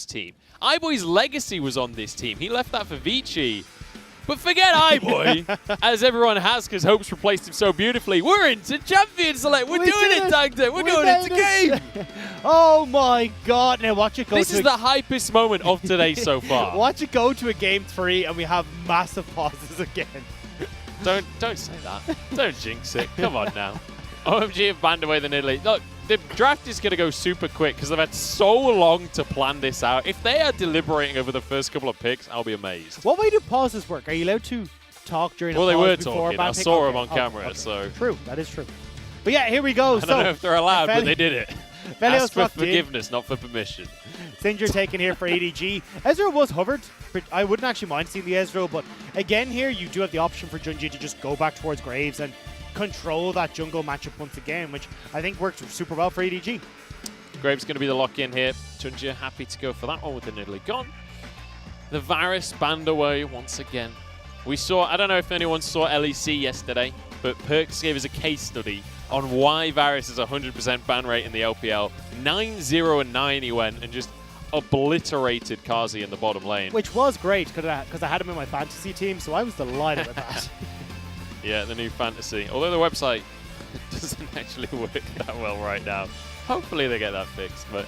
team. iBoy's legacy was on this team. He left that for Vici. But forget iBoy, as everyone has, because Hope's replaced him so beautifully. We're into Champion Select. We're doing it, Tag Team. We're going into game. Oh my God! Now watch it go. This is the hypest moment of today so far. Watch it go to a game 3, and we have massive pauses again. Don't say that. Don't jinx it. Come on now. OMG have banned away the Nidalee. Look, the draft is going to go super quick because they've had so long to plan this out. If they are deliberating over the first couple of picks, I'll be amazed. What way do pauses work? Are you allowed to talk during a Well, they pause were before talking. I saw them on camera, so... True, that is true. But yeah, here we go. I don't know if they're allowed, but they did it. Aphelios Ask for forgiveness, not for permission. Syndra taken here for EDG. Ezreal was hovered. I wouldn't actually mind seeing the Ezreal, but again here, you do have the option for JunJia to just go back towards Graves and control that jungle matchup once again, which I think worked super well for EDG. Graves going to be the lock-in here. JunJia happy to go for that one with the Nidalee gone. The Varus banned away once again. We saw, I don't know if anyone saw LEC yesterday, but Perks gave us a case study on why Varus is 100% ban rate in the LPL. 9-0-9 he went and just obliterated Kazi in the bottom lane. Which was great because I had him in my fantasy team, so I was delighted with that. Yeah, the new fantasy. Although the website doesn't actually work that well right now. Hopefully they get that fixed. But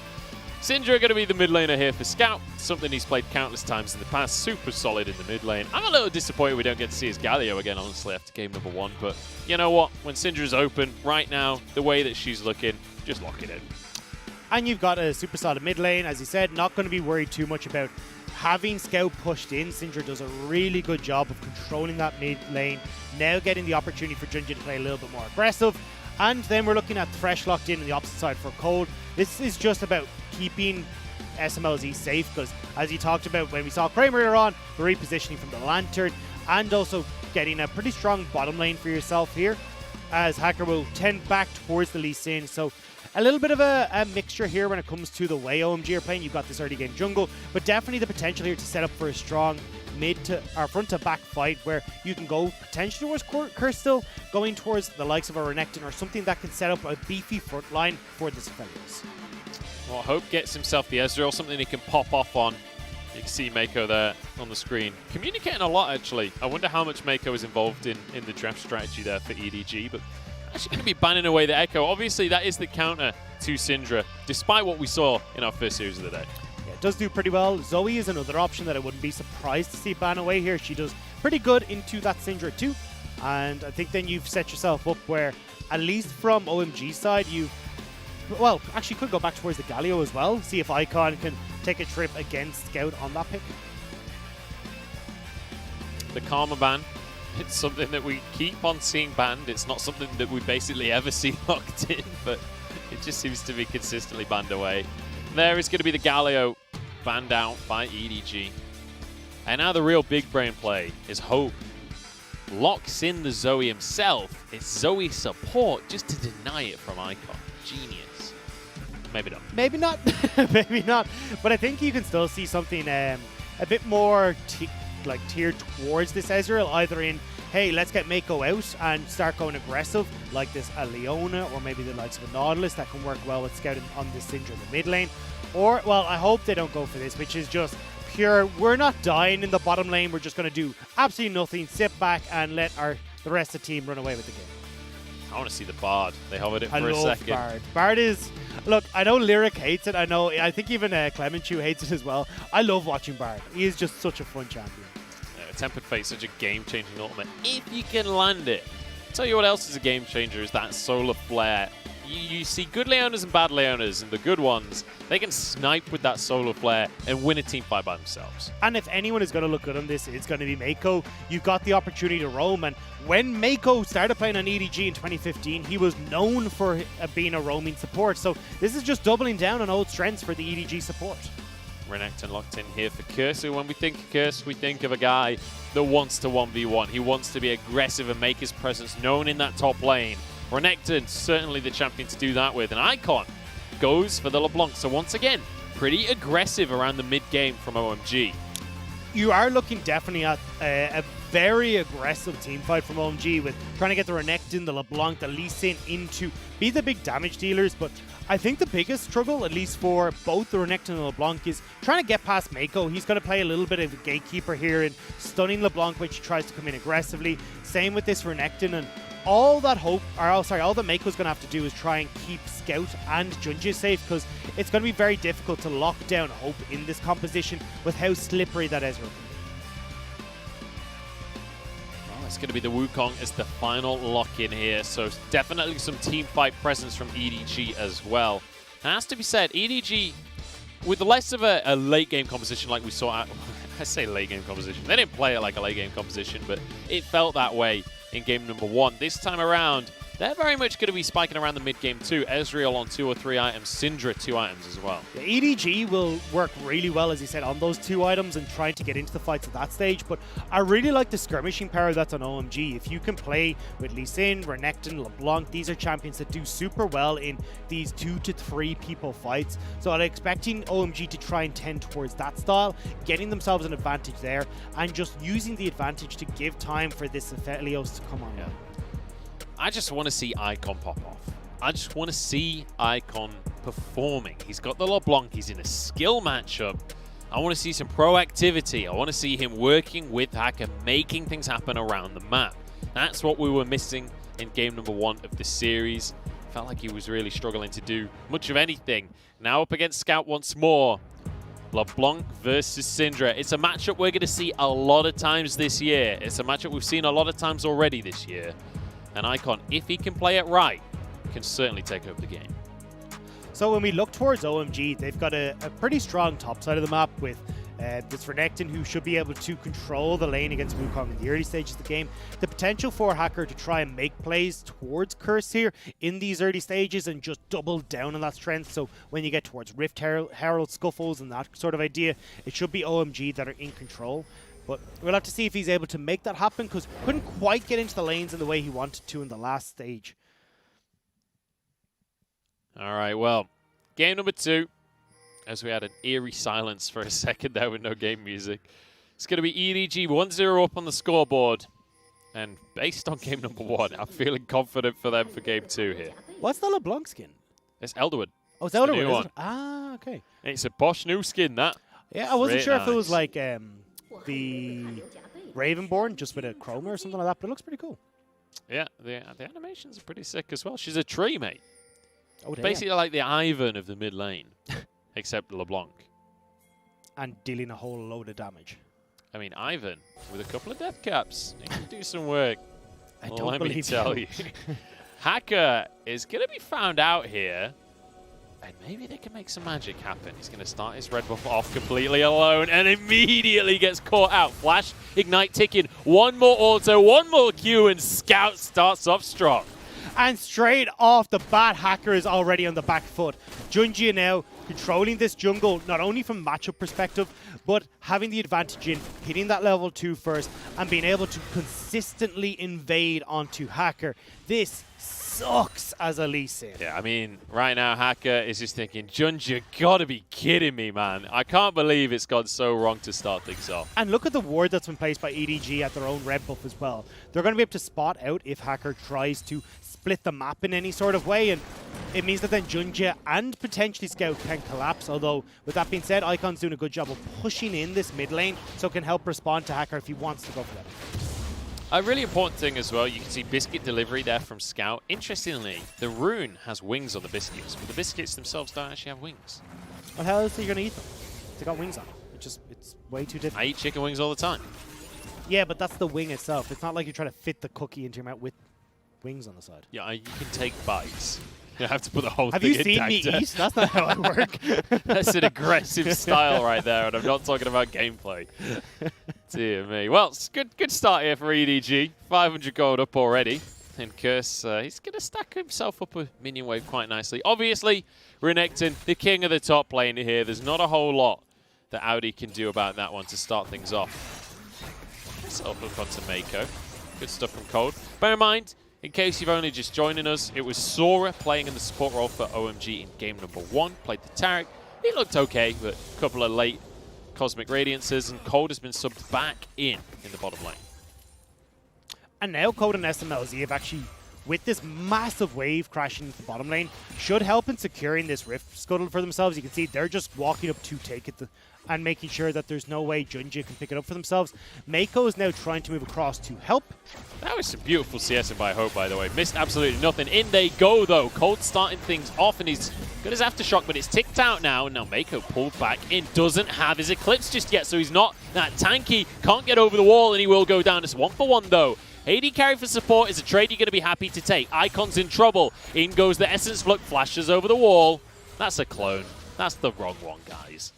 Syndra going to be the mid laner here for Scout. Something he's played countless times in the past. Super solid in the mid lane. I'm a little disappointed we don't get to see his Galio again, honestly, after game number 1. But you know what? When Syndra's open right now, the way that she's looking, just lock it in. And you've got a super solid mid lane, as you said. Not going to be worried too much about having Scout pushed in. Syndra does a really good job of controlling that mid lane. Now getting the opportunity for JunJia to play a little bit more aggressive. And then we're looking at Thresh locked in on the opposite side for Cold. This is just about keeping SMLZ safe, because as you talked about when we saw Kramer earlier on, the repositioning from the Lantern, and also getting a pretty strong bottom lane for yourself here, as Hacker will tend back towards the Lee Sin. So a little bit of a mixture here when it comes to the way OMG are playing. You've got this early game jungle, but definitely the potential here to set up for a strong mid to or front to back fight where you can go potentially towards Crystal, going towards the likes of a Renekton or something that can set up a beefy front line for this Aphelios. Well, Hope gets himself the Ezreal, something he can pop off on. You can see Meiko there on the screen. Communicating a lot, actually. I wonder how much Meiko is involved in the draft strategy there for EDG, but actually going to be banning away the Echo. Obviously, that is the counter to Syndra, despite what we saw in our first series of the day. Yeah, it does do pretty well. Zoe is another option that I wouldn't be surprised to see ban away here. She does pretty good into that Syndra too. And I think then you've set yourself up where, at least from OMG side, well, actually could go back towards the Galio as well. See if Icon can take a trip against Scout on that pick. The Karma ban, it's something that we keep on seeing banned. It's not something that we basically ever see locked in, but it just seems to be consistently banned away. There is going to be the Galio banned out by EDG. And now the real big brain play is Hope locks in the Zoe himself. It's Zoe support just to deny it from Icon. Genius. Maybe not. Maybe not. Maybe not. But I think you can still see something a bit more tiered towards this Ezreal, either in, hey, let's get Meiko out and start going aggressive, like this a Leona, or maybe the likes of a Nautilus that can work well with scouting on this Syndra in the mid lane. Or, well, I hope they don't go for this, which is just pure, we're not dying in the bottom lane, we're just going to do absolutely nothing, sit back and let the rest of the team run away with the game. I want to see the Bard. They hovered it for a second. Bard. Bard is, look, I know Lyric hates it. I think even Clemenchu hates it as well. I love watching Bard. He is just such a fun champion. Yeah, Tempered Fate, such a game-changing ultimate. If you can land it. I'll tell you what else is a game-changer is that Solar Flare. You see good Leonas and bad Leonas, and the good ones, they can snipe with that Solar Flare and win a team fight by themselves. And if anyone is going to look good on this, it's going to be Meiko. You've got the opportunity to roam, and when Meiko started playing on EDG in 2015, he was known for being a roaming support, so this is just doubling down on old strengths for the EDG support. Renekton locked in here for Curse. When we think of Curse, we think of a guy that wants to 1v1. He wants to be aggressive and make his presence known in that top lane. Renekton, certainly the champion to do that with. And Icon goes for the LeBlanc. So once again, pretty aggressive around the mid-game from OMG. You are looking definitely at a very aggressive team fight from OMG with trying to get the Renekton, the LeBlanc, the Lee Sin into be the big damage dealers. But I think the biggest struggle, at least for both the Renekton and LeBlanc, is trying to get past Meiko. He's going to play a little bit of a gatekeeper here and stunning LeBlanc when she tries to come in aggressively. Same with this Renekton, and all that Meiko's going to have to do is try and keep Scout and JunJia safe, because it's going to be very difficult to lock down Hope in this composition with how slippery that Ezreal can be. It's going to be the Wukong as the final lock-in here, so definitely some team fight presence from EDG as well. It has to be said, EDG, with less of a late-game composition like we saw at, I say late-game composition, they didn't play it like a late-game composition, but it felt that way in game number 1. This time around, they're very much going to be spiking around the mid-game too. Ezreal on 2 or 3 items, Syndra 2 items as well. The EDG will work really well, as you said, on those 2 items and trying to get into the fights at that stage, but I really like the skirmishing power that's on OMG. If you can play with Lee Sin, Renekton, LeBlanc, these are champions that do super well in these 2 to 3 people fights, so I'm expecting OMG to try and tend towards that style, getting themselves an advantage there, and just using the advantage to give time for this Aphelios to come on. Yeah. I just want to see Icon pop off. I just want to see Icon performing. He's got the LeBlanc. He's in a skill matchup. I want to see some proactivity. I want to see him working with Hacker, making things happen around the map. That's what we were missing in game number 1 of the series. Felt like he was really struggling to do much of anything. Now up against Scout once more. LeBlanc versus Syndra. It's a matchup we're going to see a lot of times this year. It's a matchup we've seen a lot of times already this year. And Icon, if he can play it right, can certainly take over the game. So when we look towards OMG, they've got a pretty strong top side of the map with this Renekton, who should be able to control the lane against Wukong in the early stages of the game. The potential for Hacker to try and make plays towards Curse here in these early stages and just double down on that strength. So when you get towards Rift Herald Scuffles and that sort of idea, it should be OMG that are in control. But we'll have to see if he's able to make that happen, because couldn't quite get into the lanes in the way he wanted to in the last stage. All right, well, game number 2, as we had an eerie silence for a second there with no game music. It's going to be EDG 1-0 up on the scoreboard. And based on game number 1, I'm feeling confident for them for game 2 here. What's the LeBlanc skin? It's Elderwood. Oh, it's Elderwood, one. Ah, okay. It's a posh new skin, that. Yeah, I wasn't sure if it was like the Ravenborn, just with a chroma or something like that, but it looks pretty cool. Yeah, the animations are pretty sick as well. She's a tree, mate. Oh, basically like the Ivan of the mid lane, except LeBlanc. And dealing a whole load of damage. I mean, Ivan, with a couple of death caps, he can do some work. Let me tell you. Hacker is going to be found out here. And maybe they can make some magic happen. He's going to start his red buff off completely alone and immediately gets caught out. Flash, Ignite ticking. One more auto, one more Q, and Scout starts off strong. And straight off the bat, Hacker is already on the back foot. JunJia now controlling this jungle, not only from matchup perspective, but having the advantage in hitting that level 2 first and being able to consistently invade onto Hacker. This sucks as a Lee Sin. Yeah, I mean, right now, Hacker is just thinking, JunJia, gotta be kidding me, man. I can't believe it's gone so wrong to start things off. And look at the ward that's been placed by EDG at their own red buff as well. They're going to be able to spot out if Hacker tries to split the map in any sort of way, and it means that then JunJia and potentially Scout can collapse, although with that being said, Icon's doing a good job of pushing in this mid lane, so can help respond to Hacker if he wants to go for that. A really important thing as well, you can see biscuit delivery there from Scout. Interestingly, the rune has wings on the biscuits, but the biscuits themselves don't actually have wings. Well, how else are you going to eat them? They got wings on. It's way too difficult. I eat chicken wings all the time. Yeah, but that's the wing itself. It's not like you're trying to fit the cookie into your mouth with wings on the side. Yeah, you can take bites. You have to put the whole have thing you seen me eat? That's not how I work. That's an aggressive style right there, and I'm not talking about gameplay. Dear me. Well, it's good start here for EDG. 500 gold up already. And Curse, he's going to stack himself up a minion wave quite nicely. Obviously, Renekton, the king of the top lane here. There's not a whole lot that Aodi can do about that one to start things off. Self-hook onto Meiko. Good stuff from Cold. Bear in mind, in case you've only just joining us, it was Sora playing in the support role for OMG in game number 1. Played the Taric. He looked okay, but a couple of late Cosmic Radiances, and Cold has been subbed back in the bottom lane. And now Cold and SMLZ have actually with this massive wave crashing into the bottom lane, should help in securing this Rift Scuttle for themselves. You can see they're just walking up to take it and making sure that there's no way JunJia can pick it up for themselves. Meiko is now trying to move across to help. That was some beautiful CSing by Hope, by the way. Missed absolutely nothing. In they go, though. Cold starting things off, and he's got his Aftershock, but it's ticked out now. And now Meiko pulled back in. Doesn't have his Eclipse just yet, so he's not that tanky. Can't get over the wall, and he will go down. It's 1-for-1, though. AD carry for support is a trade you're going to be happy to take. Icon's in trouble. In goes the Essence Flux, flashes over the wall. That's a clone. That's the wrong one, guys.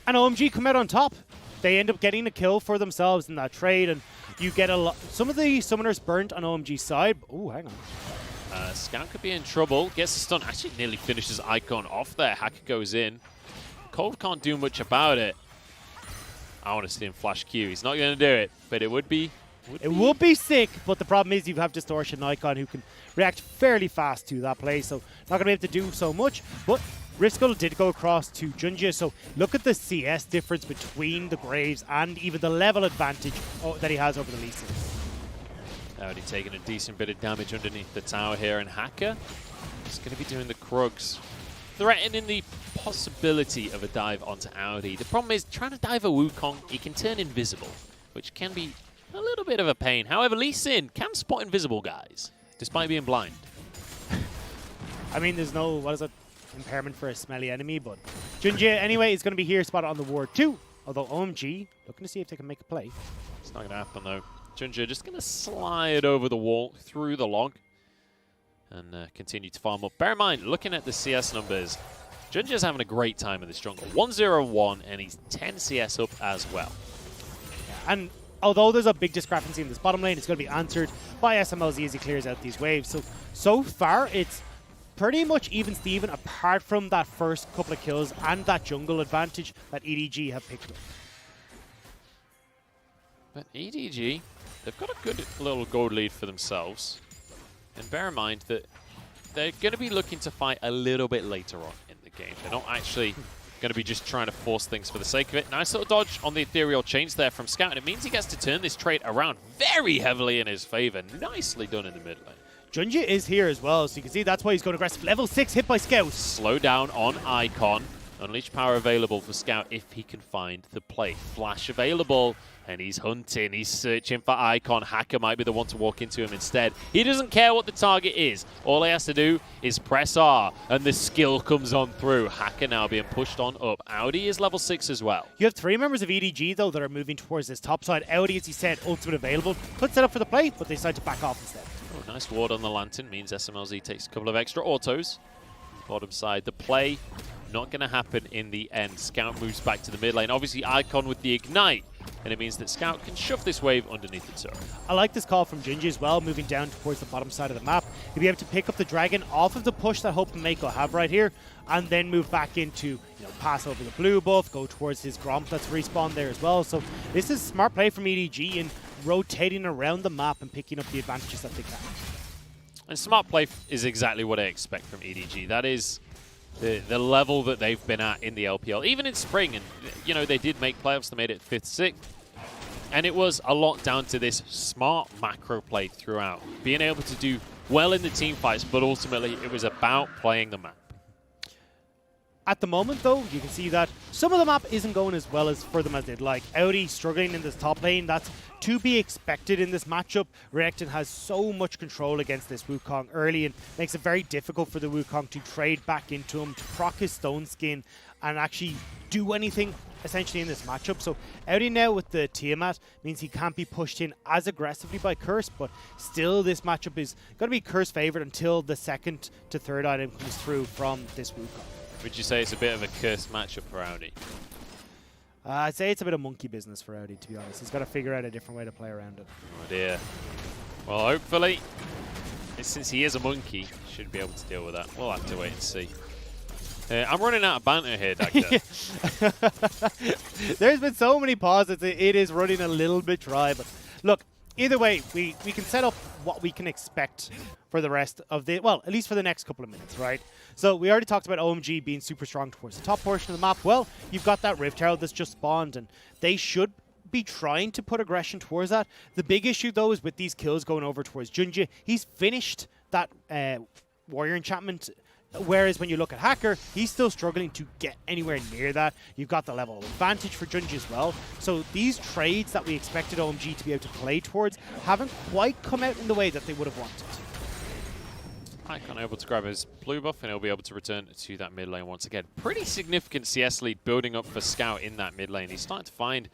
And OMG come out on top. They end up getting a kill for themselves in that trade, and you get a lot. Some of the summoners burnt on OMG's side. Oh, hang on. Scout could be in trouble. Gets the stun. Actually nearly finishes Icon off there. Hacker goes in. Cold can't do much about it. I want to see him flash Q. He's not going to do it, but it would be... It would be sick, but the problem is you have Distortion Icon who can react fairly fast to that play, so not going to be able to do so much. But Rift Scuttle did go across to JunJia, so look at the CS difference between the Graves and even the level advantage that he has over the Lee Sin. Aodi taking a decent bit of damage underneath the tower here, and Hacker is going to be doing the Krugs, threatening the possibility of a dive onto Aodi. The problem is, trying to dive a Wukong, he can turn invisible, which can be a little bit of a pain. However, Lee Sin can spot invisible guys, despite being blind. I mean, there's no, what is it, impairment for a smelly enemy, but JunJia, anyway, is going to be here, spotted on the ward too. Although OMG, looking to see if they can make a play. It's not going to happen, though. JunJia just going to slide over the wall, through the log, and continue to farm up. Bear in mind, looking at the CS numbers, JunJia's having a great time in this jungle. 1-0-1, and he's 10 CS up as well. Yeah, and although there's a big discrepancy in this bottom lane, it's going to be answered by SMLZ as he clears out these waves. So far, it's pretty much even Steven, apart from that first couple of kills and that jungle advantage that EDG have picked up. But EDG, they've got a good little gold lead for themselves. And bear in mind that they're going to be looking to fight a little bit later on in the game. They're not actually going to be just trying to force things for the sake of it. Nice little dodge on the ethereal chains there from Scout, and it means he gets to turn this trade around very heavily in his favor. Nicely done in the mid lane. JunJia is here as well, so you can see that's why he's going aggressive. Level 6 hit by Scout. Slow down on Icon. Unleash power available for Scout if he can find the play. Flash available, and he's hunting. He's searching for Icon. Hacker might be the one to walk into him instead. He doesn't care what the target is. All he has to do is press R, and the skill comes on through. Hacker now being pushed on up. Aodi is level 6 as well. You have 3 members of EDG, though, that are moving towards this top side. Aodi, as he said, ultimate available. Could set up for the play, but they decide to back off instead. Oh, nice ward on the Lantern. Means SMLZ takes a couple of extra autos. Bottom side, the play not going to happen in the end. Scout moves back to the mid lane. Obviously, Icon with the Ignite, and it means that Scout can shove this wave underneath the turret. I like this call from JunJia as well, moving down towards the bottom side of the map. He'll be able to pick up the Dragon off of the push that Hope and Meiko have right here, and then move back into, pass over the blue buff, go towards his Gromp that's respawned there as well. So this is smart play from EDG in rotating around the map and picking up the advantages that they can. And smart play is exactly what I expect from EDG. That is the level that they've been at in the LPL, even in spring. And, they did make playoffs. They made it 5th, 6th. And it was a lot down to this smart macro play throughout. Being able to do well in the team fights, but ultimately it was about playing the map. At the moment, though, you can see that some of the map isn't going as well as for them as they'd like. Aodi struggling in this top lane. That's to be expected in this matchup. Renekton has so much control against this Wukong early and makes it very difficult for the Wukong to trade back into him, to proc his Stone Skin and actually do anything essentially in this matchup. So Aodi now with the Tiamat means he can't be pushed in as aggressively by Curse, but still this matchup is going to be Curse favored until the 2nd to 3rd item comes through from this Wukong. Would you say it's a bit of a cursed matchup for Aodi? I'd say it's a bit of monkey business for Aodi, to be honest. He's got to figure out a different way to play around it. Oh dear. Well, hopefully, since he is a monkey, should be able to deal with that. We'll have to wait and see. I'm running out of banter here, Dagda. There's been so many pauses. It is running a little bit dry, but look, either way, we can set up what we can expect for the rest of the, well, at least for the next couple of minutes, right? So we already talked about OMG being super strong towards the top portion of the map. Well, you've got that Rift Herald that's just spawned, and they should be trying to put aggression towards that. The big issue, though, is with these kills going over towards JunJia, he's finished that warrior enchantment. Whereas when you look at Hacker, he's still struggling to get anywhere near that. You've got the level of advantage for JunJia as well. So these trades that we expected OMG to be able to play towards haven't quite come out in the way that they would have wanted. Icon able to grab his blue buff, and he'll be able to return to that mid lane once again. Pretty significant CS lead building up for Scout in that mid lane. He's starting to find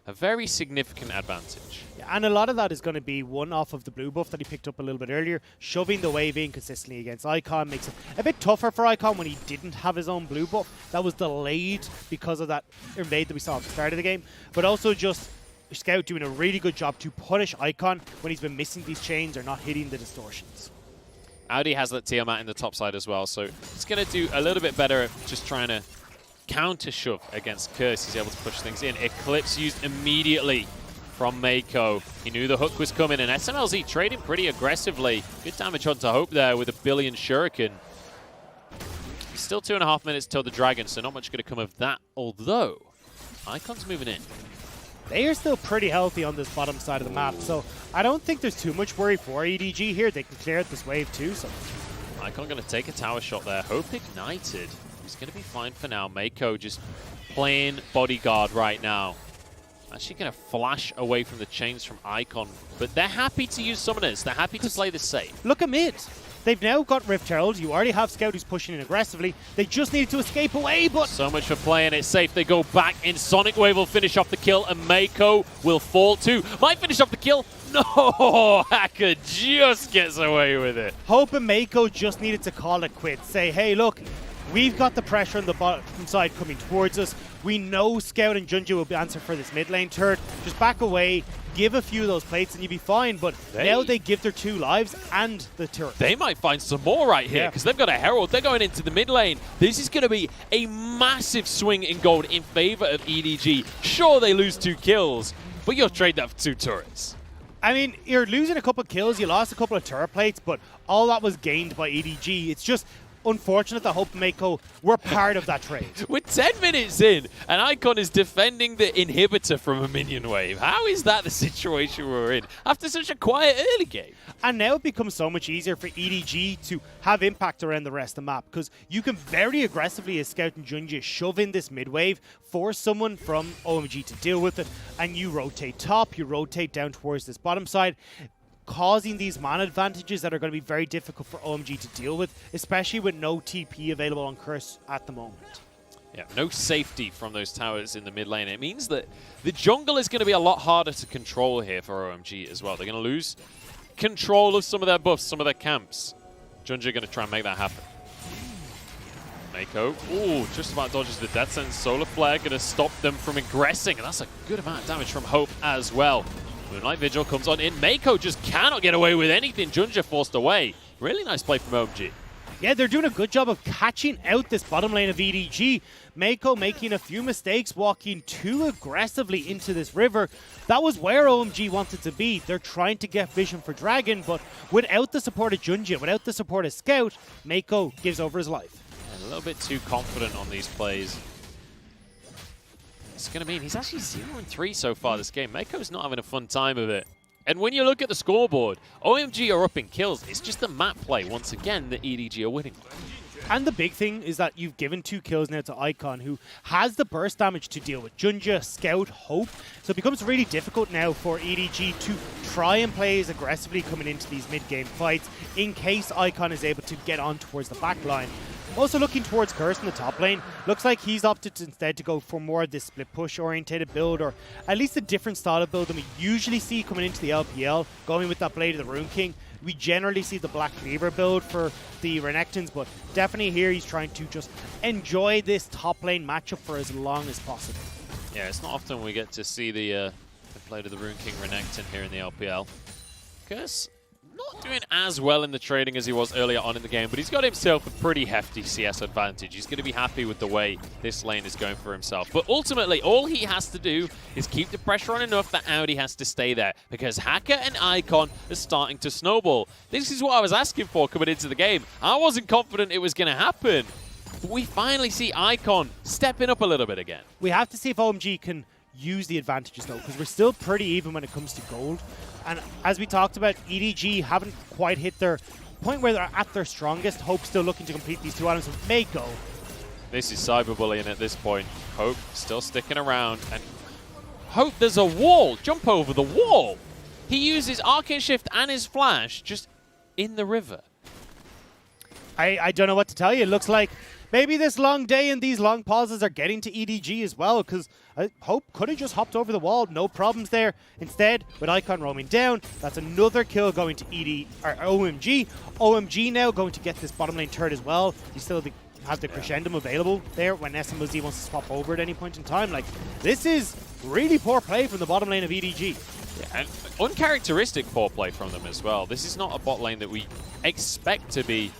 a very significant advantage. Yeah, and a lot of that is going to be one off of the blue buff that he picked up a little bit earlier. Shoving the wave in consistently against Icon makes it a bit tougher for Icon when he didn't have his own blue buff. That was delayed because of that invade that we saw at the start of the game. But also just Scout doing a really good job to punish Icon when he's been missing these chains or not hitting the distortions. Aodi has that Tiamat in the top side as well, so he's going to do a little bit better at just trying to counter shove against Curse. He's able to push things in. Eclipse used immediately from Meiko. He knew the hook was coming, and SMLZ trading pretty aggressively. Good damage onto Hope there with a billion shuriken. Still 2.5 minutes till the dragon, so not much going to come of that, although Icon's moving in. They are still pretty healthy on this bottom side of the map, so I don't think there's too much worry for EDG here. They can clear out this wave too. So Icon going to take a tower shot there. Hope ignited. He's going to be fine for now. Meiko just playing bodyguard right now. Actually going to flash away from the chains from Icon, but they're happy to use summoners. They're happy to play this safe. Look at mid. They've now got Rift Herald. You already have Scout who's pushing in aggressively. They just need to escape away, but... So much for playing it safe. They go back in. Sonic Wave will finish off the kill, and Meiko will fall too. Might finish off the kill. No! Hacker just gets away with it. Hope and Meiko just needed to call it quits. Say, hey, look, we've got the pressure on the bottom side coming towards us. We know Scout and JunJia will be answer for this mid lane turret. Just back away, give a few of those plates and you'll be fine. But now they give their 2 lives and the turret. They might find some more right here because they've got a Herald. They're going into the mid lane. This is going to be a massive swing in gold in favor of EDG. Sure, they lose 2 kills, but you'll trade that for 2 turrets. I mean, you're losing a couple of kills, you lost a couple of turret plates, but all that was gained by EDG. It's just unfortunate that Hope and Meiko were part of that trade. We're 10 minutes in, and Icon is defending the inhibitor from a minion wave. How is that the situation we're in after such a quiet early game? And now it becomes so much easier for EDG to have impact around the rest of the map, because you can very aggressively, as Scout and JunJia, shove in this mid wave, force someone from OMG to deal with it, and you rotate top, you rotate down towards this bottom side, causing these mana advantages that are going to be very difficult for OMG to deal with, especially with no TP available on Curse at the moment. Yeah, no safety from those towers in the mid lane. It means that the jungle is going to be a lot harder to control here for OMG as well. They're going to lose control of some of their buffs, some of their camps. JunJia going to try and make that happen. Meiko, ooh, just about dodges the Death Sentence. Solar Flare going to stop them from aggressing, and that's a good amount of damage from Hope as well. Moonlight Vigil comes on in. Meiko just cannot get away with anything. JunJia forced away. Really nice play from OMG. Yeah, they're doing a good job of catching out this bottom lane of EDG. Meiko making a few mistakes, walking too aggressively into this river. That was where OMG wanted to be. They're trying to get vision for Dragon, but without the support of JunJia, without the support of Scout, Meiko gives over his life. Yeah, a little bit too confident on these plays. It's going to mean he's actually 0-3 so far this game. Meiko's not having a fun time of it. And when you look at the scoreboard, OMG are up in kills. It's just the map play, once again, that EDG are winning. And the big thing is that you've given 2 kills now to Icon, who has the burst damage to deal with. JunJia, Scout, Hope. So it becomes really difficult now for EDG to try and play as aggressively coming into these mid-game fights in case Icon is able to get on towards the back line. Also looking towards Curse in the top lane, looks like he's opted instead to go for more of this split push orientated build, or at least a different style of build than we usually see coming into the LPL, going with that Blade of the Rune King. We generally see the Black Cleaver build for the Renektons, but definitely here he's trying to just enjoy this top lane matchup for as long as possible. Yeah, it's not often we get to see the Blade of the Rune King Renekton here in the LPL. Curse not doing as well in the trading as he was earlier on in the game, but he's got himself a pretty hefty CS advantage. He's going to be happy with the way this lane is going for himself. But ultimately, all he has to do is keep the pressure on enough that Aodi has to stay there, because Hacker and Icon are starting to snowball. This is what I was asking for coming into the game. I wasn't confident it was going to happen, but we finally see Icon stepping up a little bit again. We have to see if OMG can use the advantages though, because we're still pretty even when it comes to gold. And as we talked about, EDG haven't quite hit their point where they're at their strongest. Hope still looking to complete these 2 items with Meiko. This is cyberbullying at this point. Hope still sticking around. And Hope, there's a wall. Jump over the wall. He uses Arcane Shift and his Flash just in the river. I don't know what to tell you. It looks like maybe this long day and these long pauses are getting to EDG as well, because Hope could have just hopped over the wall. No problems there. Instead, with Icon roaming down, that's another kill going to OMG. OMG now going to get this bottom lane turret as well. He still has the Crescendum available there when SMOZ wants to swap over at any point in time. Like, this is really poor play from the bottom lane of EDG. Yeah, and uncharacteristic poor play from them as well. This is not a bot lane that we expect to be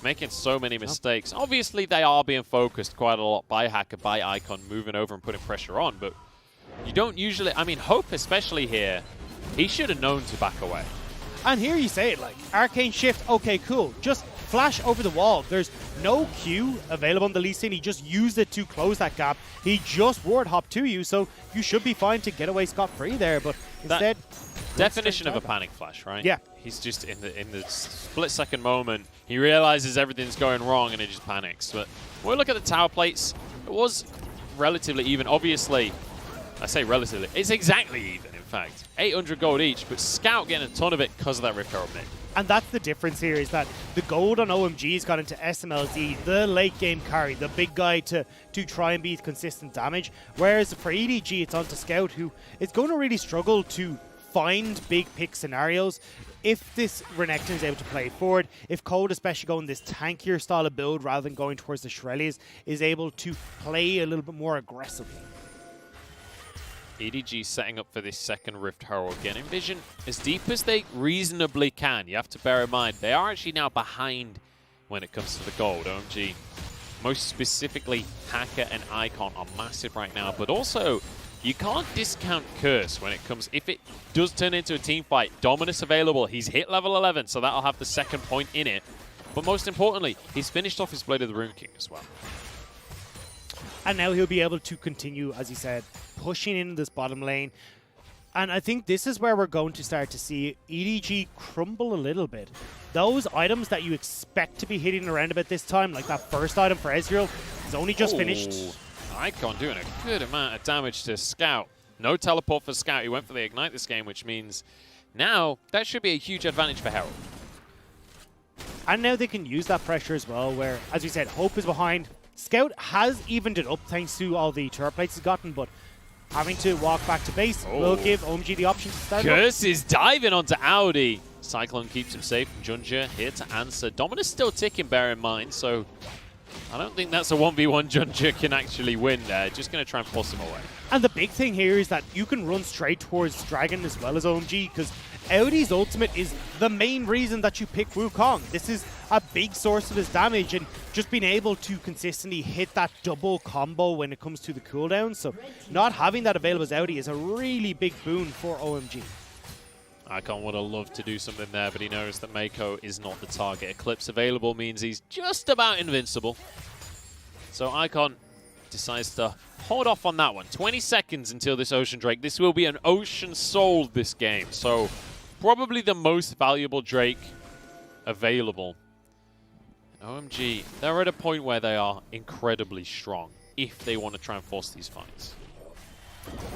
making so many mistakes. Obviously, they are being focused quite a lot by Hacker, by Icon, moving over and putting pressure on, but you don't usually... I mean, Hope especially here, he should have known to back away. And here you say it, like, Arcane Shift, okay, cool. Just flash over the wall. There's no Q available on the Lee Sin. He just used it to close that gap. He just ward hop to you, so you should be fine to get away scot-free there, but instead... Definition of a panic flash, right? Yeah. He's just in the split-second moment, he realizes everything's going wrong and he just panics. But when we look at the tower plates, it was relatively even. Obviously, I say relatively, it's exactly even, in fact. 800 gold each, but Scout getting a ton of it because of that Rift Herald mid. And that's the difference here, is that the gold on OMG's got into SMLZ, the late game carry, the big guy to try and beat consistent damage. Whereas for EDG, it's onto Scout, who is going to really struggle to find big pick scenarios. If this Renekton is able to play forward, if Code, especially going this tankier style of build rather than going towards the Shrellies, is able to play a little bit more aggressively. EDG setting up for this second Rift Herald, getting vision as deep as they reasonably can. You have to bear in mind, they are actually now behind when it comes to the gold. OMG, most specifically Hacker and Icon, are massive right now, but also you can't discount Curse when it comes, if it does turn into a team fight. Dominus available, he's hit level 11, so that'll have the second point in it. But most importantly, he's finished off his Blade of the Rune King as well. And now he'll be able to continue, as he said, pushing in this bottom lane. And I think this is where we're going to start to see EDG crumble a little bit. Those items that you expect to be hitting around about this time, like that first item for Ezreal, is only just finished. Icon doing a good amount of damage to Scout. No teleport for Scout. He went for the Ignite this game, which means now that should be a huge advantage for Herald. And now they can use that pressure as well, where, as we said, Hope is behind. Scout has evened it up thanks to all the turret plates he's gotten, but having to walk back to base will give OMG the option to start. Curse is diving onto Aodi. Cyclone keeps him safe. JunJia here to answer. Dominus still ticking, bear in mind, so I don't think that's a 1v1 JunJia can actually win there. Just going to try and force him away. And the big thing here is that you can run straight towards Dragon as well as OMG, because Aodi's ultimate is the main reason that you pick Wukong. This is a big source of his damage, and just being able to consistently hit that double combo when it comes to the cooldown. So not having that available as Aodi is a really big boon for OMG. Icon would have loved to do something there, but he knows that Meiko is not the target. Eclipse available means he's just about invincible. So Icon decides to hold off on that one. 20 seconds until this Ocean Drake. This will be an Ocean Soul this game, so probably the most valuable Drake available. And OMG, they're at a point where they are incredibly strong if they want to try and force these fights.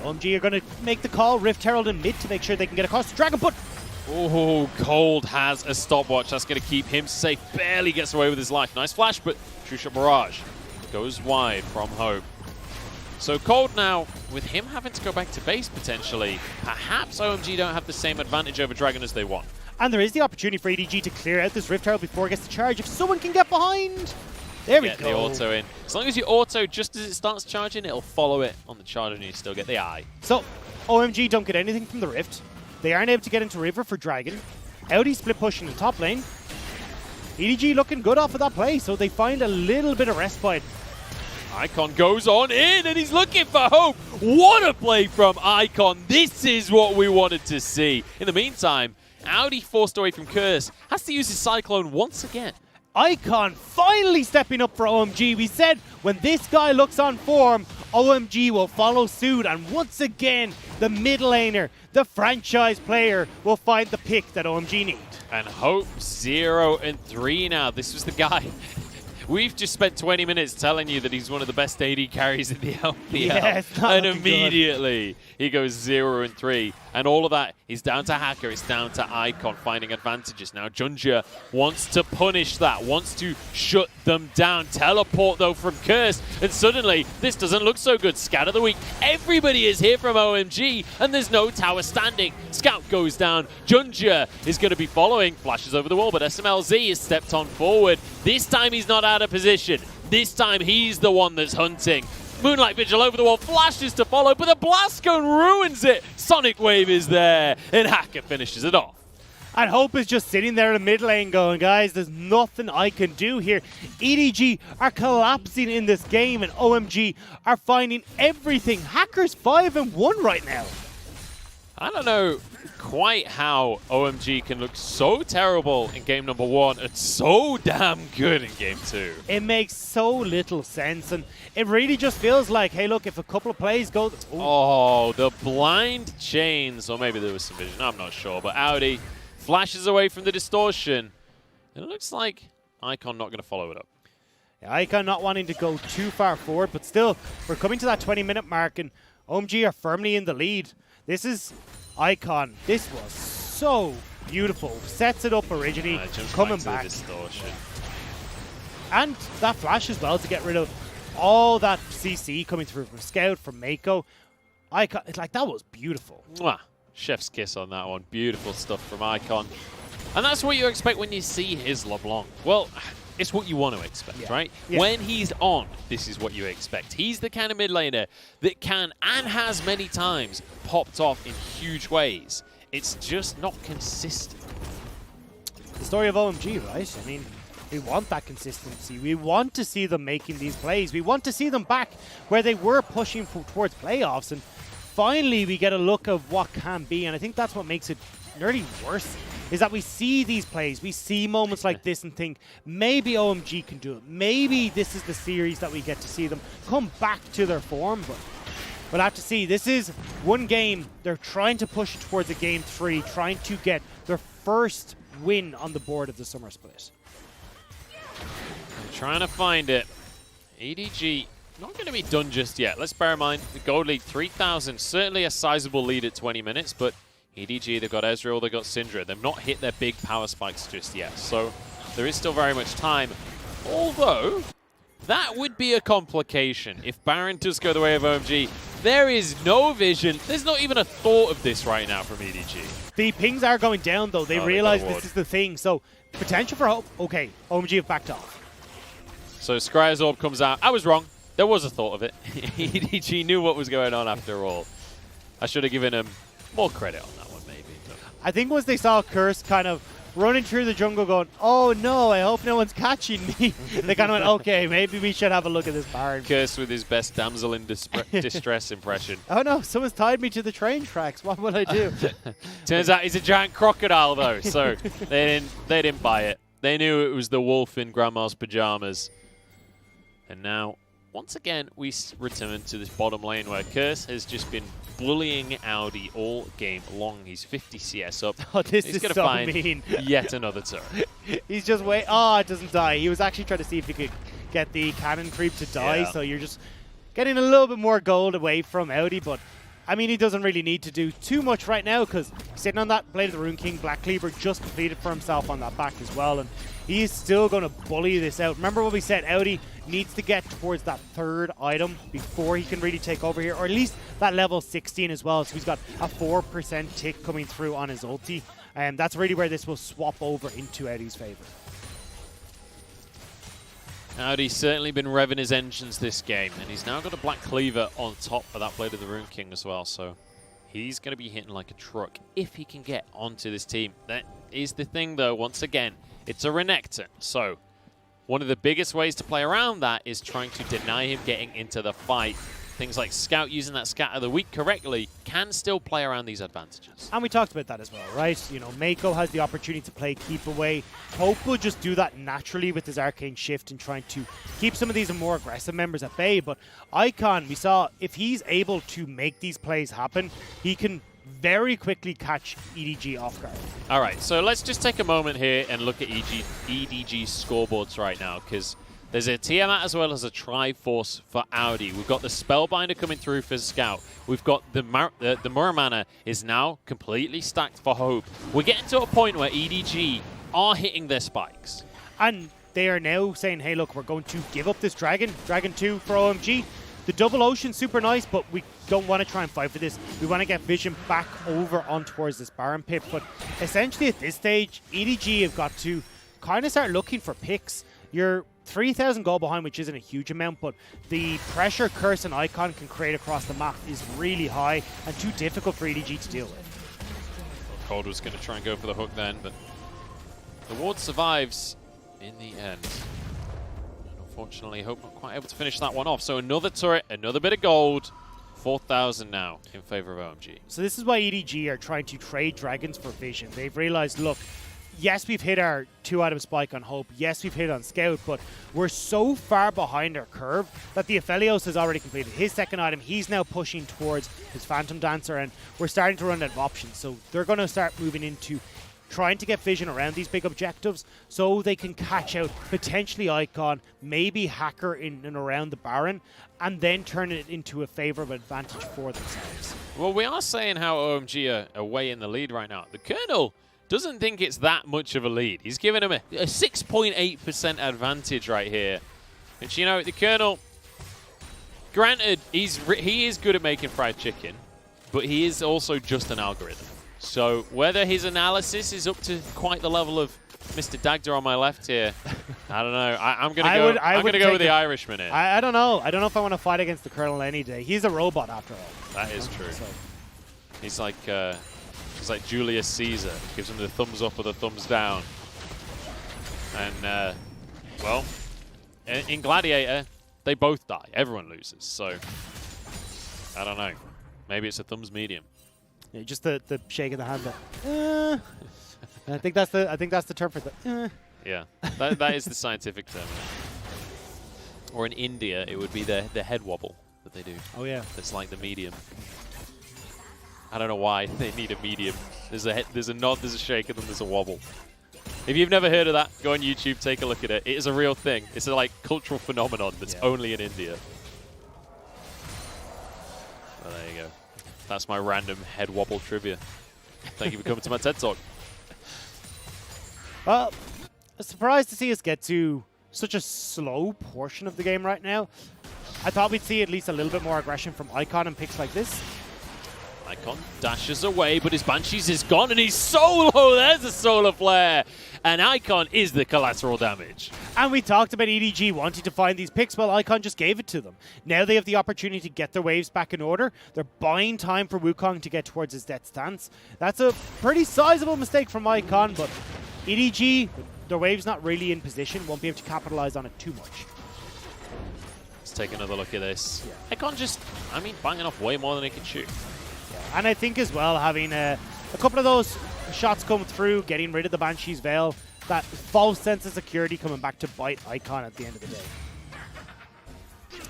OMG are going to make the call, Rift Herald in mid to make sure they can get across the Dragon Put. Oh, Cold has a stopwatch. That's going to keep him safe. Barely gets away with his life. Nice flash, but True Shot Barrage goes wide from Hope. So Cold now, with him having to go back to base potentially, perhaps OMG don't have the same advantage over Dragon as they want. And there is the opportunity for EDG to clear out this Rift Herald before it gets to charge. If someone can get behind, there we go. Get the auto in. As long as you auto just as it starts charging, it'll follow it on the charge and you still get the eye. So OMG don't get anything from the Rift. They aren't able to get into River for Dragon. Audi split pushing the top lane. EDG looking good off of that play, so they find a little bit of respite. Icon goes on in and he's looking for Hope. What a play from Icon. This is what we wanted to see. In the meantime, Audi forced away from Curse has to use his Cyclone once again. Icon finally stepping up for OMG. We said when this guy looks on form, OMG will follow suit, and once again, the mid laner, the franchise player, will find the pick that OMG need. And Hope 0 and 3 now. This was the guy. We've just spent 20 minutes telling you that he's one of the best AD carries in the LPL. Yeah, and immediately he goes 0 and 3. And all of that is down to Hacker. It's down to Icon finding advantages. Now JunJia wants to punish that, wants to shut them down. Teleport though from Curse. And suddenly this doesn't look so good. Scout of the week. Everybody is here from OMG and there's no tower standing. Scout goes down. JunJia is going to be following. Flashes over the wall, but SMLZ has stepped on forward. This time he's not out of position. This time he's the one that's hunting. Moonlight Vigil over the wall, flashes to follow, but the blast cone ruins it. Sonic Wave is there, and Hacker finishes it off. And Hope is just sitting there in the mid lane going, guys, there's nothing I can do here. EDG are collapsing in this game, and OMG are finding everything. Hacker's 5 and 1 right now. I don't know quite how OMG can look so terrible in game number 1 and so damn good in game 2. It makes so little sense, and it really just feels like, hey, look, if a couple of plays go... Oh, the blind chains, or maybe there was some vision, I'm not sure, but Aodi flashes away from the distortion, and it looks like Icon not going to follow it up. Yeah, Icon not wanting to go too far forward, but still, we're coming to that 20-minute mark, and OMG are firmly in the lead. This is Icon. This was so beautiful. Sets it up originally, coming back. Distortion. And that flash as well to get rid of all that CC coming through from Scout, from Meiko. Icon, it's like, that was beautiful. Mwah. Chef's kiss on that one. Beautiful stuff from Icon. And that's what you expect when you see his LeBlanc. Well, it's what you want to expect, right? Yeah. When he's on, this is what you expect. He's the kind of mid laner that can, and has many times, popped off in huge ways. It's just not consistent. The story of OMG, right? I mean, we want that consistency. We want to see them making these plays. We want to see them back where they were pushing towards playoffs. And finally, we get a look of what can be. And I think that's what makes it nearly worse, is that we see these plays, we see moments like this and think, maybe OMG can do it. Maybe this is the series that we get to see them come back to their form, but we'll have to see. This is one game. They're trying to push towards a game 3, trying to get their first win on the board of the summer split. I'm trying to find it. EDG not going to be done just yet. Let's bear in mind, the gold lead 3,000, certainly a sizable lead at 20 minutes, but EDG, they've got Ezreal, they've got Syndra. They've not hit their big power spikes just yet, so there is still very much time. Although, that would be a complication. If Baron does go the way of OMG, there is no vision. There's not even a thought of this right now from EDG. The pings are going down, though. They realize this is the thing, so potential for hope. Okay, OMG have backed off. So Scryer's Orb comes out. I was wrong. There was a thought of it. EDG knew what was going on after all. I should have given him more credit on that one, maybe. But I think once they saw Curse kind of running through the jungle going, oh no, I hope no one's catching me, they kind of went, okay, maybe we should have a look at this Baron. Curse with his best damsel in distress impression. Oh no, someone's tied me to the train tracks. What will I do? Turns out he's a giant crocodile though, so they didn't buy it. They knew it was the wolf in Grandma's pajamas. And now, once again, we return to this bottom lane where Curse has just been bullying Aodi all game long. He's 50 CS up. Oh, this He's is gonna so find mean. Yet another turret. He's just wait. Oh, it doesn't die. He was actually trying to see if he could get the cannon creep to die, so you're just getting a little bit more gold away from Aodi, but I mean, he doesn't really need to do too much right now because sitting on that Blade of the Rune King, Black Cleaver just completed for himself on that back as well, and he is still going to bully this out. Remember what we said, Aodi needs to get towards that third item before he can really take over here, or at least that level 16 as well, so he's got a 4% tick coming through on his ulti, and that's really where this will swap over into Aodi's favor. Aodi's certainly been revving his engines this game, and he's now got a Black Cleaver on top of that Blade of the Rune King as well, so he's going to be hitting like a truck if he can get onto this team. That is the thing, though, once again, it's a Renekton, so one of the biggest ways to play around that is trying to deny him getting into the fight. things like Scout using that Scat of the Week correctly can still play around these advantages. And we talked about that as well, right? You know, Meiko has the opportunity to play Keep Away. Hope will just do that naturally with his Arcane Shift and trying to keep some of these more aggressive members at bay. But Icon, we saw if he's able to make these plays happen, he can very quickly catch EDG off guard. All right, so let's just take a moment here and look at EDG's scoreboards right now, because there's a Tiamat as well as a Triforce for Aodi. We've got the Spellbinder coming through for Scout. We've got the Muramana is now completely stacked for Hope. We're getting to a point where EDG are hitting their spikes. And they are now saying, hey, look, we're going to give up this Dragon 2 for OMG. The double ocean, super nice, but we don't want to try and fight for this. We want to get vision back over on towards this Baron pit. But essentially at this stage, EDG have got to kind of start looking for picks. You're 3,000 gold behind, which isn't a huge amount, but the pressure Curse and Icon can create across the map is really high and too difficult for EDG to deal with. Cold was going to try and go for the hook then, but the ward survives in the end. Unfortunately, Hope not quite able to finish that one off. So another turret, another bit of gold. 4,000 now in favor of OMG. So this is why EDG are trying to trade dragons for vision. They've realized, look, yes, we've hit our 2-item spike on Hope. Yes, we've hit on Scout, but we're so far behind our curve that the Aphelios has already completed his second item. He's now pushing towards his Phantom Dancer, and we're starting to run out of options. So they're going to start moving into trying to get vision around these big objectives so they can catch out potentially Icon, maybe Hacker in and around the Baron, and then turn it into a favorable advantage for themselves. Well, we are saying how OMG are way in the lead right now. The Colonel doesn't think it's that much of a lead. He's giving him a 6.8% advantage right here. Which, you know, the Colonel, granted, he is good at making fried chicken, but he is also just an algorithm. So whether his analysis is up to quite the level of Mr. Dagda on my left here, I don't know. I'm gonna go with the Irishman here. I don't know. I don't know if I want to fight against the Colonel any day. He's a robot after all. That is true. So. He's like Julius Caesar. Gives him the thumbs up or the thumbs down. And well, in Gladiator, they both die. Everyone loses. So I don't know. Maybe it's a thumbs medium. Yeah, just the shake of the hand. I think that's the term for that. Yeah, that is the scientific term. Or in India, it would be the head wobble that they do. Oh yeah, that's like the medium. I don't know why they need a medium. There's a nod, there's a shake, and then there's a wobble. If you've never heard of that, go on YouTube, take a look at it. It is a real thing. It's a like cultural phenomenon that's only in India. Well, there you go. That's my random head wobble trivia. Thank you for coming to my TED Talk. Well, I'm surprised to see us get to such a slow portion of the game right now. I thought we'd see at least a little bit more aggression from Icon and picks like this. Icon dashes away, but his Banshees is gone, and he's solo. There's a solar flare. And Icon is the collateral damage. And we talked about EDG wanting to find these picks. Well, Icon just gave it to them. Now they have the opportunity to get their waves back in order. They're buying time for Wukong to get towards his death stance. That's a pretty sizable mistake from Icon, but EDG, their wave's not really in position, won't be able to capitalize on it too much. Let's take another look at this. Yeah. Icon just, banging off way more than he can shoot. And I think as well, having a couple of those shots come through, getting rid of the Banshee's Veil, that false sense of security coming back to bite Icon at the end of the day.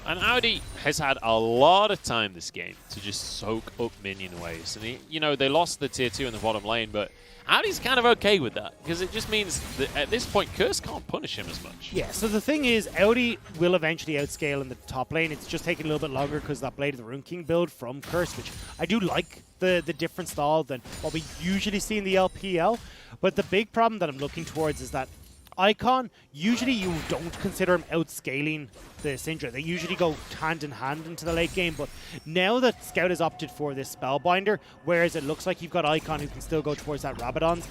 And Aodi has had a lot of time this game to just soak up minion waves. And they lost the tier 2 in the bottom lane, but Audi's kind of okay with that, because it just means that at this point, Curse can't punish him as much. Yeah, so the thing is, Aodi will eventually outscale in the top lane. It's just taking a little bit longer because that Blade of the Rune King build from Curse, which I do like the different style than what we usually see in the LPL. But the big problem that I'm looking towards is that Icon, usually you don't consider him outscaling the Syndra. They usually go hand in hand into the late game, but now that Scout has opted for this Spellbinder, whereas it looks like you've got Icon who can still go towards that Rabadons,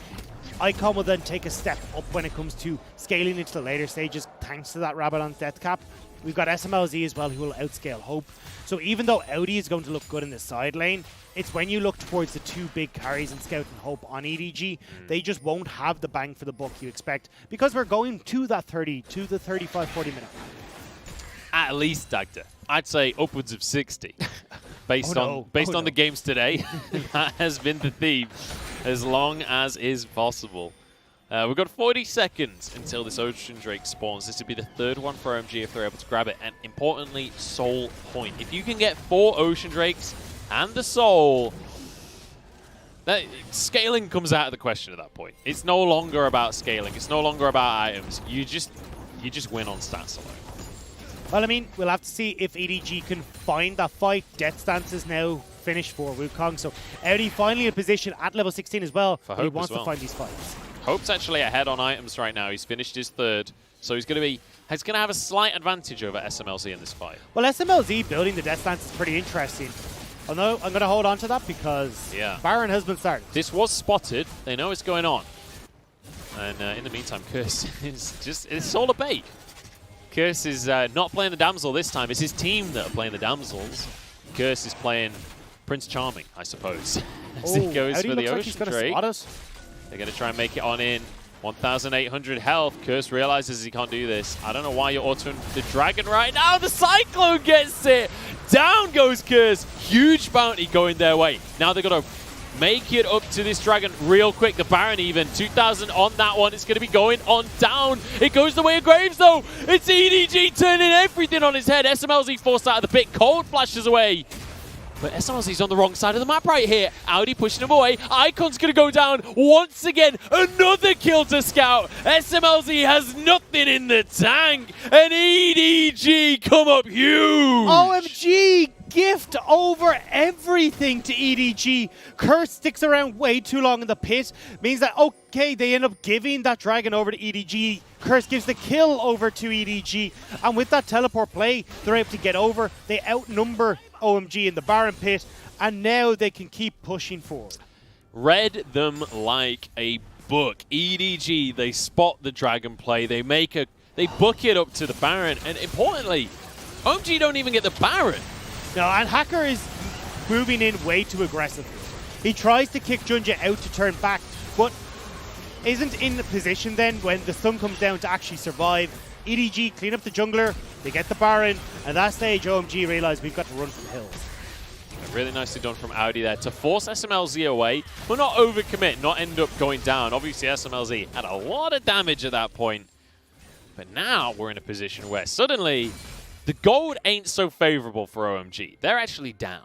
Icon will then take a step up when it comes to scaling into the later stages thanks to that Rabadon's death cap. We've got SMLZ as well who will outscale Hope. So even though Aodi is going to look good in the side lane, it's when you look towards the two big carries in Scout and Hope on EDG, they just won't have the bang for the buck you expect because we're going to that 30, to the 35, 40 minute mark. at least Dagda. I'd say upwards of 60. Based on the games today, that has been the theme as long as is possible. We've got 40 seconds until this Ocean Drake spawns. This would be the third one for OMG if they're able to grab it. And importantly, Soul Point. If you can get 4 Ocean Drakes and the Soul, scaling comes out of the question at that point. It's no longer about scaling. It's no longer about items. You just win on stats alone. Well, I mean, we'll have to see if EDG can find that fight. Death Stance is now finished for Wukong. So Aodi finally in position at level 16 as well. For Hope he wants as well. to find these fights. Hope's actually ahead on items right now. He's finished his third. So he's going to have a slight advantage over SMLZ in this fight. Well, SMLZ building the Death Stance is pretty interesting. Although I'm going to hold on to that because Baron has been started. This was spotted. They know what's going on. And in the meantime, Curse it's all a bait. Curse is not playing the Damsel this time. It's his team that are playing the Damsels. Curse is playing Prince Charming, I suppose. As he goes for the Ocean Drake. They're going to try and make it on in. 1,800 health. Curse realizes he can't do this. I don't know why you're autoing the Dragon right now. The Cyclone gets it. Down goes Curse. Huge bounty going their way. Now they're going to make it up to this Dragon real quick. The Baron even. 2,000 on that one. It's going to be going on down. It goes the way of Graves, though. It's EDG turning everything on his head. SMLZ forced out of the pit. Cold flashes away. But SMLZ's on the wrong side of the map right here. Aodi pushing him away. Icon's going to go down once again. Another kill to Scout. SMLZ has nothing in the tank. And EDG come up huge. OMG gift over everything to EDG. Curse sticks around way too long in the pit. Means that, okay, they end up giving that Dragon over to EDG. Curse gives the kill over to EDG. And with that teleport play, they're able to get over. They outnumber OMG in the Baron pit. And now they can keep pushing forward. Read them like a book. EDG, they spot the Dragon play. They book it up to the Baron. And importantly, OMG don't even get the Baron. No, and Hacker is moving in way too aggressively. He tries to kick JunJia out to turn back, but isn't in the position then when the sun comes down to actually survive. EDG clean up the jungler, they get the Baron, and at that stage OMG realize we've got to run from hills. Really nicely done from Aodi there to force SMLZ away, but not overcommit, not end up going down. Obviously SMLZ had a lot of damage at that point, but now we're in a position where suddenly the gold ain't so favorable for OMG. They're actually down.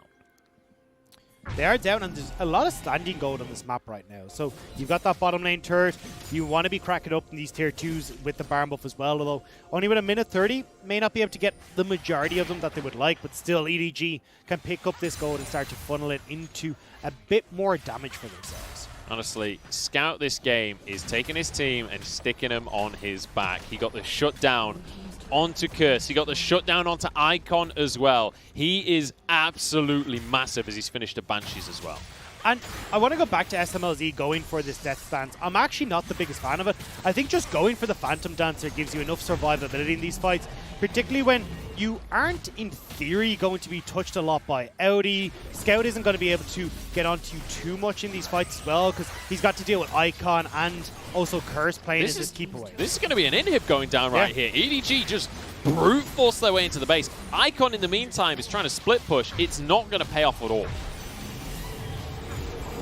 They are down, and there's a lot of standing gold on this map right now. So you've got that bottom lane turret. You want to be cracking up in these tier 2s with the Baron buff as well, although only with a minute 30, may not be able to get the majority of them that they would like, but still EDG can pick up this gold and start to funnel it into a bit more damage for themselves. Honestly, Scout this game is taking his team and sticking him on his back. He got the shutdown onto Curse. He got the shutdown onto Icon as well. He is absolutely massive as he's finished the Banshees as well. And I want to go back to SMLZ going for this Death Stance. I'm actually not the biggest fan of it. I think just going for the Phantom Dancer gives you enough survivability in these fights, particularly when you aren't, in theory, going to be touched a lot by Aodi. Scout isn't going to be able to get onto you too much in these fights as well, because he's got to deal with Icon and also Curse playing as his keep away. This is going to be an inhib going down right here. EDG just brute force their way into the base. Icon, in the meantime, is trying to split push. It's not going to pay off at all.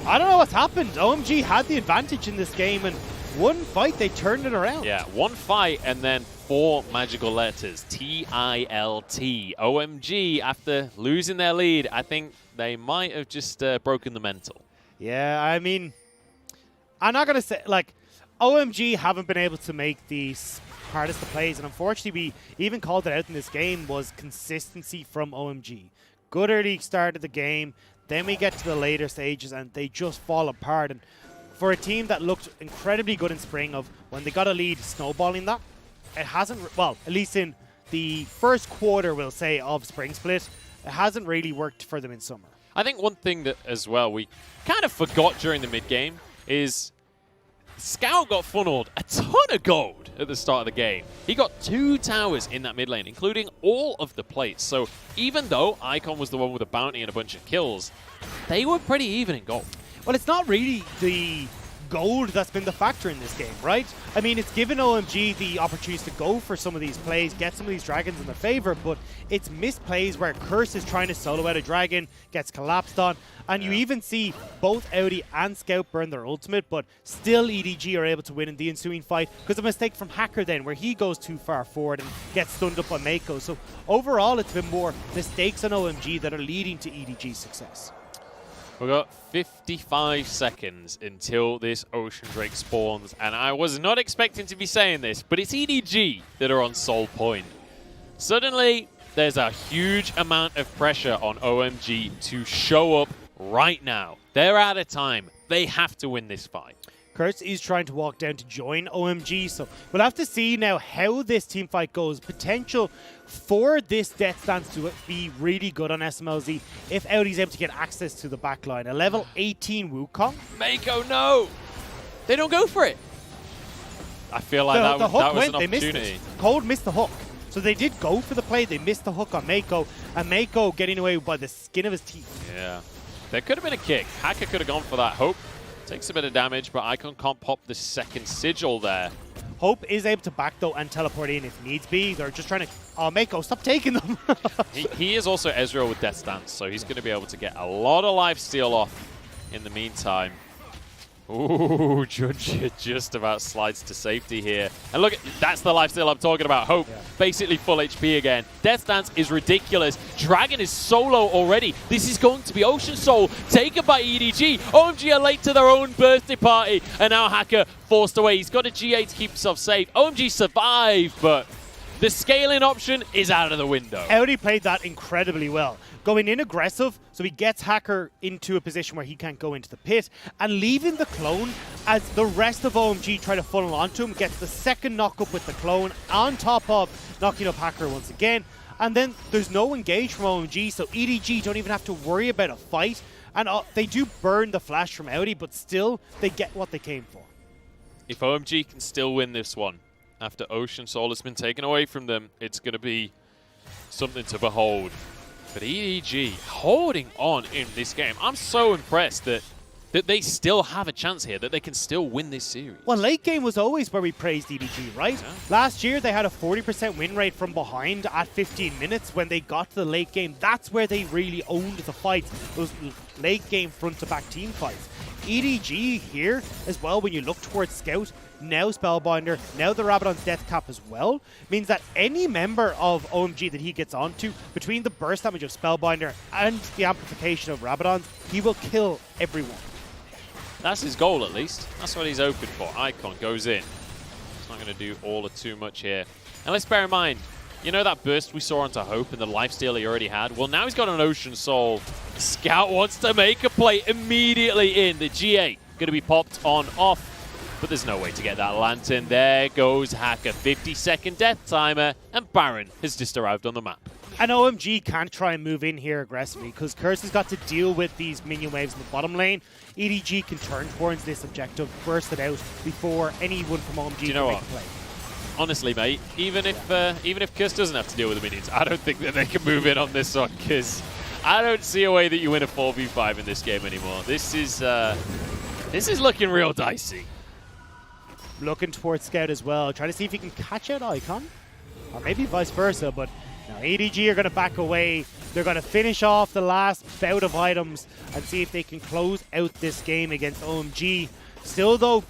I don't know what's happened. OMG had the advantage in this game, and one fight, they turned it around. Yeah, one fight and then 4 magical letters. T-I-L-T. OMG, after losing their lead, I think they might have just broken the mental. Yeah, I mean, I'm not going to say, like, OMG haven't been able to make the hardest of plays, and unfortunately, we even called it out in this game, was consistency from OMG. Good early start of the game. Then we get to the later stages and they just fall apart. And for a team that looked incredibly good in spring, of when they got a lead, snowballing that, it hasn't, well, at least in the first quarter, we'll say, of spring split, it hasn't really worked for them in summer. I think one thing that as well we kind of forgot during the mid game is Scout got funneled a ton of gold at the start of the game. He got 2 towers in that mid lane, including all of the plates. So even though Icon was the one with a bounty and a bunch of kills, they were pretty even in gold. Well, it's not really the gold that's been the factor in this game, right? I mean, it's given OMG the opportunities to go for some of these plays, get some of these dragons in their favor, but it's missed plays where Curse is trying to solo out a dragon, gets collapsed on, and you even see both Aodi and Scout burn their ultimate, but still EDG are able to win in the ensuing fight because of a mistake from Hacker then, where he goes too far forward and gets stunned up on Meiko. So overall, it's been more mistakes on OMG that are leading to EDG's success. We've got 55 seconds until this Ocean Drake spawns, and I was not expecting to be saying this, but it's EDG that are on sole point. Suddenly, there's a huge amount of pressure on OMG to show up right now. They're out of time. They have to win this fight. Curse is trying to walk down to join OMG, so we'll have to see now how this team fight goes. Potential for this Death Stance to be really good on SMLZ if Aodi's able to get access to the backline. A level 18 Wukong. Meiko, no! They don't go for it. I feel like that was an opportunity. Cold missed the hook. So they did go for the play. They missed the hook on Meiko, and Meiko getting away by the skin of his teeth. Yeah. There could have been a kick. Hacker could have gone for that. Hope takes a bit of damage, but Icon can't pop the second sigil there. Hope is able to back though and teleport in if needs be. They're just trying to... Oh, Meiko, stop taking them! he is also Ezreal with Death Stance, so he's going to be able to get a lot of lifesteal off in the meantime. Ooh, JunJia just about slides to safety here. And look, that's the lifesteal I'm talking about. Hope, basically full HP again. Death Stance is ridiculous. Dragon is solo already. This is going to be Ocean Soul taken by EDG. OMG are late to their own birthday party. And now Hacker forced away. He's got a GA to keep himself safe. OMG survived, but the scaling option is out of the window. Aodi played that incredibly well. Going in aggressive, so he gets Hacker into a position where he can't go into the pit, and leaving the clone as the rest of OMG try to funnel onto him, gets the second knock up with the clone, on top of knocking up Hacker once again. And then there's no engage from OMG, so EDG don't even have to worry about a fight. And they do burn the flash from Aodi, but still, they get what they came for. If OMG can still win this one, after Ocean Soul has been taken away from them, it's going to be something to behold. But EDG holding on in this game. I'm so impressed that they still have a chance here, that they can still win this series. Well, late game was always where we praised EDG, right? Yeah. Last year, they had a 40% win rate from behind at 15 minutes. When they got to the late game, that's where they really owned the fights, those late game front-to-back team fights. EDG here as well, when you look towards Scout, now Spellbinder, now the Rabadon's Death Cap as well, means that any member of OMG that he gets onto, between the burst damage of Spellbinder and the amplification of Rabadon's, he will kill everyone. That's his goal, at least. That's what he's open for. Icon goes in. It's not going to do all or too much here. And let's bear in mind, you know that burst we saw onto Hope and the lifesteal he already had? Well, now he's got an Ocean Soul. Scout wants to make a play immediately in. The GA going to be popped on off. But there's no way to get that Lantern. There goes Hacker. 50-second death timer. And Baron has just arrived on the map. And OMG can't try and move in here aggressively because Curse has got to deal with these minion waves in the bottom lane. EDG can turn towards this objective, burst it out before anyone from OMG can make a play. Honestly, mate, even if Curse doesn't have to deal with the minions, I don't think that they can move in on this one because I don't see a way that you win a 4v5 in this game anymore. This is looking real dicey. Looking towards Scout as well, trying to see if he can catch out Icon, or maybe vice versa, but now EDG are going to back away. They're going to finish off the last bout of items and see if they can close out this game against OMG. Still though,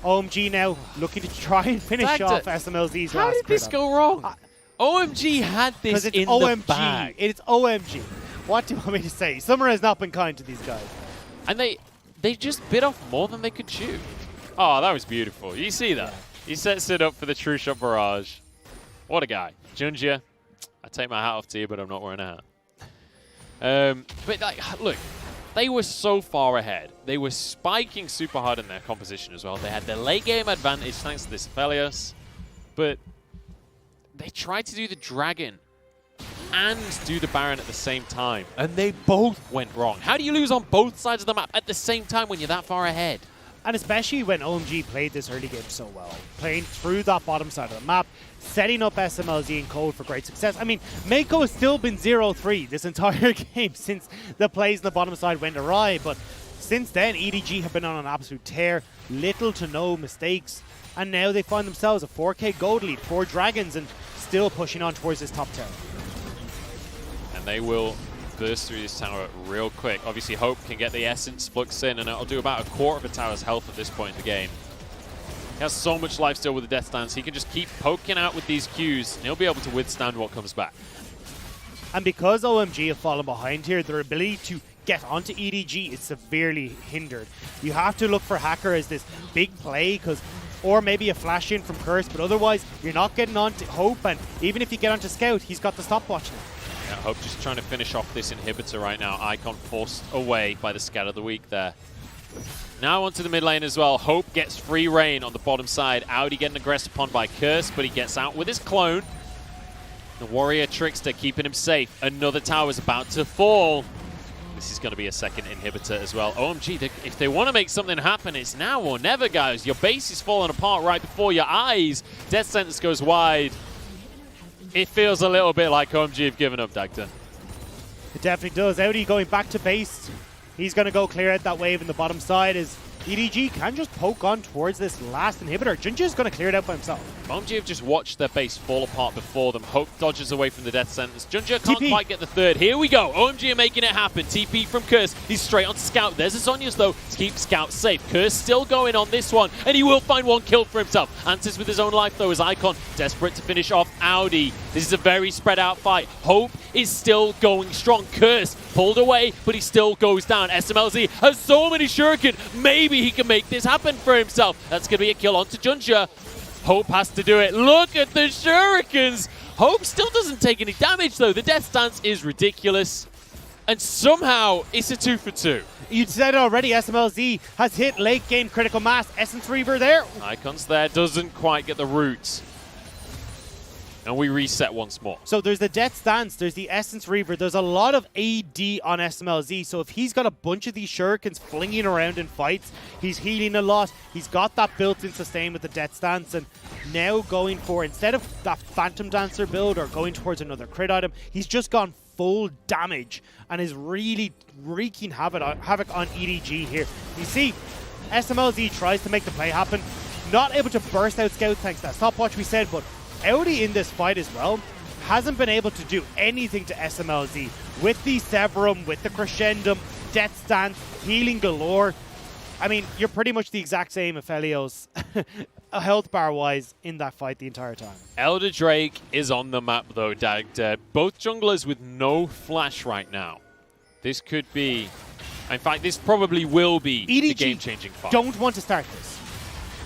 OMG now looking to try and finish off SMLZ's last. How did this go wrong? OMG had this in the bag. It's OMG. What do you want me to say? Summer has not been kind to these guys. And they just bit off more than they could chew. Oh, that was beautiful. You see that? He sets it up for the True Shot Barrage. What a guy. JunJia, I take my hat off to you, but I'm not wearing a hat. But like, look, they were so far ahead. They were spiking super hard in their composition as well. They had the late game advantage thanks to this Aphelios. But they tried to do the Dragon and do the Baron at the same time. And they both went wrong. How do you lose on both sides of the map at the same time when you're that far ahead? And especially when OMG played this early game so well. Playing through that bottom side of the map, setting up SMLZ and Code for great success. I mean, Meiko has still been 0-3 this entire game since the plays on the bottom side went awry, but Since then, EDG have been on an absolute tear, little to no mistakes, and now they find themselves a 4k gold lead, 4 dragons, and still pushing on towards this top tower. And they will burst through this tower real quick. Obviously, Hope can get the Essence Flux in, and it'll do about a quarter of a tower's health at this point in the game. He has so much life still with the Death Stance. He can just keep poking out with these Qs, and he'll be able to withstand what comes back. And because OMG have fallen behind here, their ability to get onto EDG is severely hindered. You have to look for Hacker as this big play, or maybe a flash in from Curse, but otherwise you're not getting onto Hope, and even if you get onto Scout, he's got the stopwatch now. Yeah, Hope just trying to finish off this inhibitor right now. Icon forced away by the Scat of the Week there. Now onto the mid lane as well. Hope gets free reign on the bottom side. Aodi getting aggressed upon by Curse, but he gets out with his clone. The Warrior Trickster keeping him safe. Another tower is about to fall. This is going to be a second inhibitor as well. OMG, if they want to make something happen, it's now or never, guys. Your base is falling apart right before your eyes. Death Sentence goes wide. It feels a little bit like OMG have given up, Dagda. It definitely does. Aodi going back to base. He's going to go clear out that wave in the bottom side as EDG can just poke on towards this last inhibitor. JunJia's going to clear it out by himself. OMG have just watched their base fall apart before them. Hope dodges away from the Death Sentence. JunJia can't quite get the third. Here we go. OMG are making it happen. TP from Curse. He's straight on Scout. There's a Zhonya's though to keep Scout safe. Curse still going on this one, and he will find one kill for himself. Answers with his own life though as Icon desperate to finish off Aodi. This is a very spread out fight. Hope is still going strong. Curse pulled away, but he still goes down. SMLZ has so many shuriken. Maybe he can make this happen for himself. That's going to be a kill onto JunJia. Hope has to do it. Look at the shurikens. Hope still doesn't take any damage though. The Death Stance is ridiculous. And somehow it's a 2 for 2. You said it already, SMLZ has hit late game critical mass. Essence Reaver there. Icon's there, doesn't quite get the root. And we reset once more. So there's the Death Stance, there's the Essence Reaver, there's a lot of AD on SMLZ, so if he's got a bunch of these shurikens flinging around in fights, he's healing a lot, he's got that built-in sustain with the Death Stance, and now going for, instead of that Phantom Dancer build or going towards another crit item, he's just gone full damage and is really wreaking havoc on EDG here. You see, SMLZ tries to make the play happen, not able to burst out Scout thanks to that stopwatch we said, but Aodi in this fight as well hasn't been able to do anything to SMLZ with the Severum, with the Crescendum, Death Stance, healing galore. I mean, you're pretty much the exact same Aphelios health bar wise in that fight the entire time. Elder Drake is on the map though, Dagda. Both junglers with no flash right now. This could be, in fact, this probably will be EDG the game-changing fight. Don't want to start this.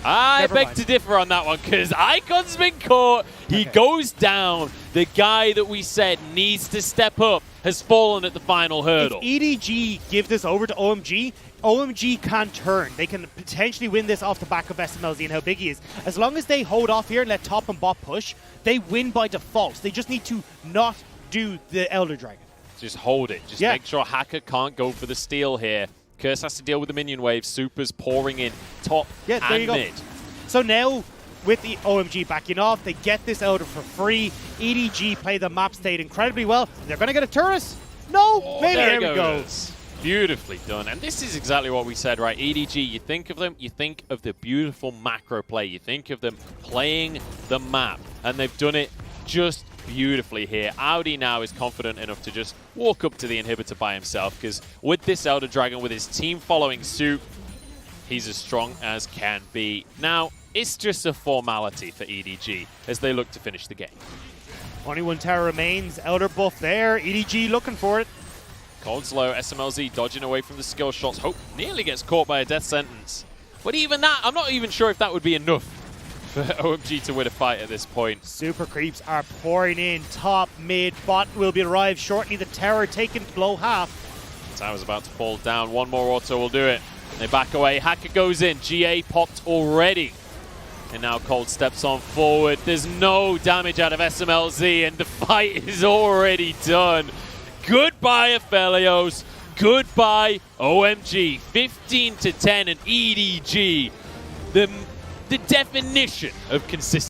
I beg to differ on that one because Icon's been caught. He goes down. The guy that we said needs to step up has fallen at the final hurdle. If EDG give this over to OMG, OMG can turn. They can potentially win this off the back of SMLZ and how big he is. As long as they hold off here and let top and bot push, they win by default. They just need to not do the Elder Dragon. Just hold it. Just make sure Hacker can't go for the steal here. Curse has to deal with the minion wave. Supers pouring in top and mid. So now, with the OMG backing off, they get this Elder for free. EDG play the map state incredibly well. They're going to get a Turret. No, maybe there we go. Beautifully done. And this is exactly what we said, right? EDG, you think of them, you think of the beautiful macro play. You think of them playing the map. And they've done it just beautifully here. Aodi now is confident enough to just walk up to the inhibitor by himself because with this Elder Dragon, with his team following suit, he's as strong as can be. Now, it's just a formality for EDG as they look to finish the game. Only one tower remains. Elder buff there. EDG looking for it. Cold slow, SMLZ dodging away from the skill shots. Hope nearly gets caught by a Death Sentence. But even that, I'm not even sure if that would be enough for OMG to win a fight at this point. Super creeps are pouring in. Top, mid, bot will be arrived shortly. The tower taken below half. The tower's about to fall down. One more auto will do it. They back away. Hacker goes in. GA popped already. And now Cold steps on forward. There's no damage out of SMLZ, and the fight is already done. Goodbye, Aphelios. Goodbye, OMG. 15-10 and EDG. The definition of consistency.